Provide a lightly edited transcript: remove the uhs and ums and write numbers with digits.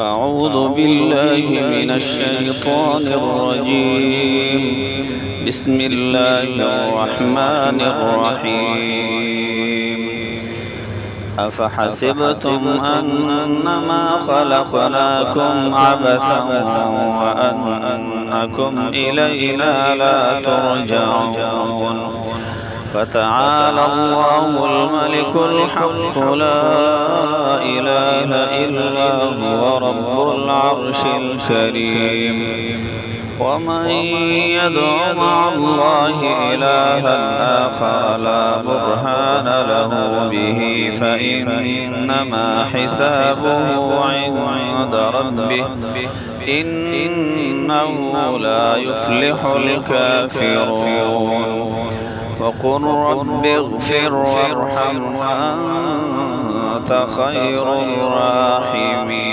أعوذ بالله من الشيطان الرجيم. بسم الله الرحمن الرحيم. أفحسبتم أنما خلقناكم عبثا وأنكم إلينا لا ترجعون فتعالى الله الملك الحق لا إله إلا هو رب العرش الكريم. ومن يدع مع الله إلها آخر لا برهان له به فإنما حسابه عند ربه إنه لا يفلح الكافرون. وقل رب اغفر وارحم وأنت خير الراحمين.